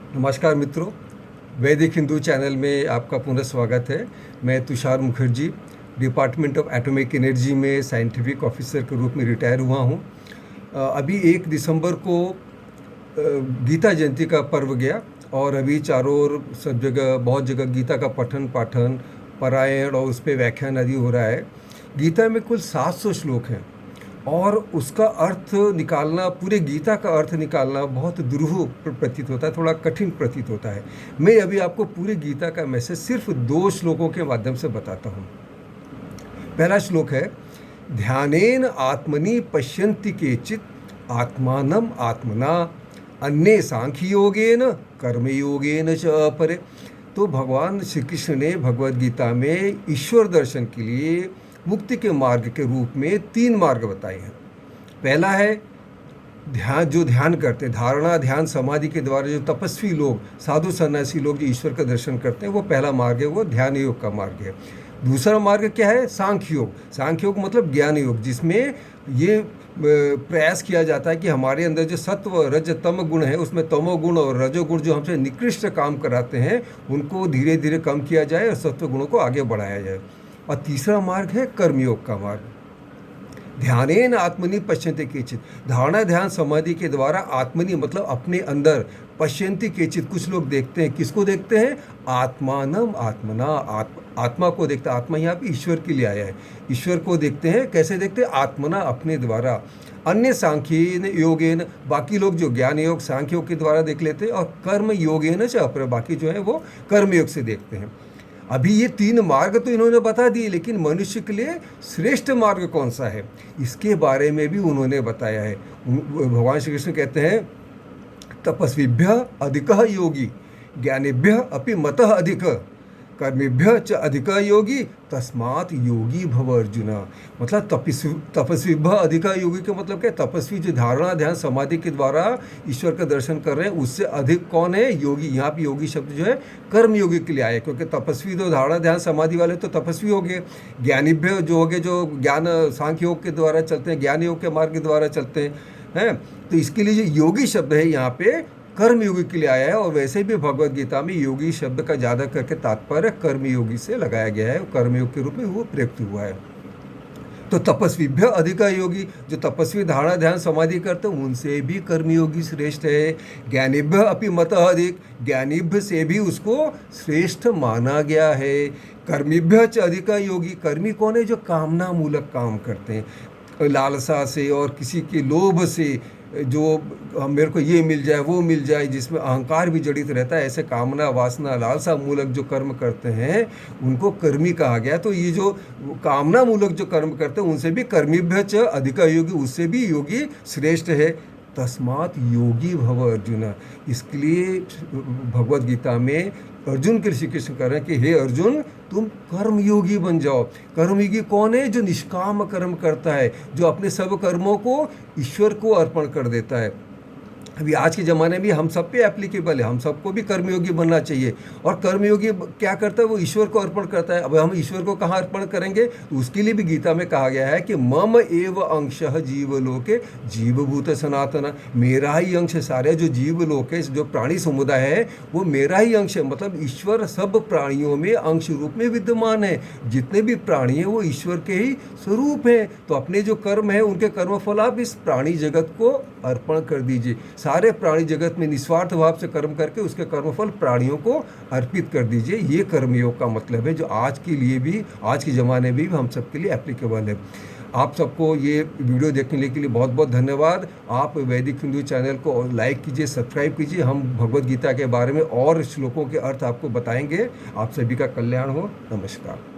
नमस्कार मित्रों, वैदिक हिंदू चैनल में आपका पुनः स्वागत है। मैं Tushar Mukherjee department of atomic energy में साइंटिफिक ऑफिसर के रूप में रिटायर हुआ हूँ। अभी 1 दिसंबर को गीता जयंती का पर्व गया और अभी चारों ओर सब जगह बहुत जगह गीता का पठन पाठन पारायण और उस पर व्याख्यान आदि हो रहा है। गीता में कुल 700 श्लोक हैं और उसका अर्थ निकालना, पूरे गीता का अर्थ निकालना बहुत दुरूह प्रतीत होता है, थोड़ा कठिन प्रतीत होता है। मैं अभी आपको पूरे गीता का मैसेज सिर्फ 2 श्लोकों के माध्यम से बताता हूँ। पहला श्लोक है, ध्यानेन आत्मनि पश्यन्ति केचित् आत्मानम आत्मना अन्ये सांख्य योगेन कर्मयोगेन च अपरे। तो भगवान श्री कृष्ण ने भगवद गीता में ईश्वर दर्शन के लिए मुक्ति के मार्ग के रूप में 3 मार्ग बताए हैं। पहला है ध्यान करते, धारणा ध्यान समाधि के द्वारा जो तपस्वी लोग, साधु सन्यासी लोग जो ईश्वर का दर्शन करते हैं, वो पहला मार्ग है, वो ध्यान योग का मार्ग है। दूसरा मार्ग क्या है? सांख्य योग। सांख्य योग मतलब ज्ञान योग, जिसमें ये प्रयास किया जाता है कि हमारे अंदर जो सत्व रज तम गुण है, उसमें तमोगुण और रजोगुण जो हमसे निकृष्ट काम कराते हैं, उनको धीरे धीरे कम किया जाए और सत्व गुणों को आगे बढ़ाया जाए। और तीसरा मार्ग है कर्मयोग का मार्ग। ध्यानेन आत्मनि पश्यन्ति केचित्, धारणा ध्यान समाधि के द्वारा आत्मनि मतलब अपने अंदर, पश्यन्ति केचित् कुछ लोग देखते हैं। किसको देखते हैं? आत्मानम आत्मना, आत्मा को देखते हैं। आत्मा यहाँ पे ईश्वर के लिए आया है। ईश्वर को देखते हैं। कैसे देखते हैं? आत्मना, अपने द्वारा। अन्य सांख्येन योगेन, बाकी लोग जो ज्ञान योग सांख्य योग के द्वारा देख लेते हैं। और कर्म योगेन च अपरे, बाकी जो है वो कर्मयोग से देखते हैं। अभी ये 3 मार्ग तो इन्होंने बता दिए, लेकिन मनुष्य के लिए श्रेष्ठ मार्ग कौन सा है, इसके बारे में भी उन्होंने बताया है। भगवान श्री कृष्ण कहते हैं, तपस्विभ्य अधिकः योगी ज्ञानिभ्य अपि मतः अधिक कर्मिभ्य च अधिक योगी तस्मात् योगी भव अर्जुन। मतलब तपस्विभ्य अधिक योगी का मतलब क्या? तपस्वी जो धारणा ध्यान समाधि के द्वारा ईश्वर का दर्शन कर रहे हैं, उससे अधिक कौन है? योगी। यहाँ पे योगी शब्द जो है कर्म योगी के लिए आए, क्योंकि तपस्वी तो धारणा ध्यान समाधि वाले तो तपस्वी हो गए। ज्ञानिभ्य जो हो गए, जो ज्ञान सांख्य योग के द्वारा चलते हैं, ज्ञान योग के मार्ग के द्वारा चलते हैं। तो इसके लिए जो योगी शब्द है यहाँ पे कर्मयोगी के लिए आया है। और वैसे भी भगवद गीता में योगी शब्द का ज़्यादा करके तात्पर्य कर्मयोगी से लगाया गया है, कर्मयोग के रूप में वो प्रयुक्त हुआ है। तो तपस्वीभ्य अधिक योगी, जो तपस्वी धारणा ध्यान समाधि करते हैं, उनसे भी कर्मयोगी श्रेष्ठ है। ज्ञानिभ्य अपि मतः अधिक, ज्ञानिभ्य से भी उसको श्रेष्ठ माना गया है। कर्मिभ्य च अधिक योगी, कर्मी कौन है? जो कामना मूलक काम करते हैं, लालसा से और किसी के लोभ से, जो मेरे को ये मिल जाए वो मिल जाए, जिसमें अहंकार भी जड़ित रहता है, ऐसे कामना वासना लालसा मूलक जो कर्म करते हैं उनको कर्मी कहा गया। तो ये जो कामना मूलक जो कर्म करते हैं उनसे भी कर्मिभ्य च अधिक योगी, उससे भी योगी श्रेष्ठ है। तस्मात् योगी भव अर्जुन। इसके लिए भगवद गीता में अर्जुन के श्री कृष्ण कह रहे हैं कि हे अर्जुन, तुम कर्मयोगी बन जाओ। कर्मयोगी कौन है? जो निष्काम कर्म करता है, जो अपने सब कर्मों को ईश्वर को अर्पण कर देता है। अभी आज के ज़माने में हम सब पे एप्लीकेबल है, हम सबको भी कर्मयोगी बनना चाहिए। और कर्मयोगी क्या करता है? वो ईश्वर को अर्पण करता है। अब हम ईश्वर को कहाँ अर्पण करेंगे? तो उसके लिए भी गीता में कहा गया है कि मम एव अंशः जीवलोके जीवभूत सनातन, मेरा ही अंश सारे जो जीवलोक है, जो प्राणी समुदाय है, वो मेरा ही अंश है। मतलब ईश्वर सब प्राणियों में अंश रूप में विद्यमान है। जितने भी प्राणी हैं वो ईश्वर के ही स्वरूप हैं। तो अपने जो कर्म है, उनके कर्मफल आप इस प्राणी जगत को अर्पण कर दीजिए। सारे प्राणी जगत में निस्वार्थ भाव से कर्म करके उसके कर्मफल प्राणियों को अर्पित कर दीजिए। ये कर्मयोग का मतलब है, जो आज के लिए भी, आज के ज़माने में भी हम सबके लिए एप्लीकेबल है। आप सबको ये वीडियो देखने के लिए बहुत बहुत धन्यवाद। आप वैदिक हिंदू चैनल को लाइक कीजिए, सब्सक्राइब कीजिए। हम भगवद गीता के बारे में और श्लोकों के अर्थ आपको बताएंगे। आप सभी का कल्याण हो। नमस्कार।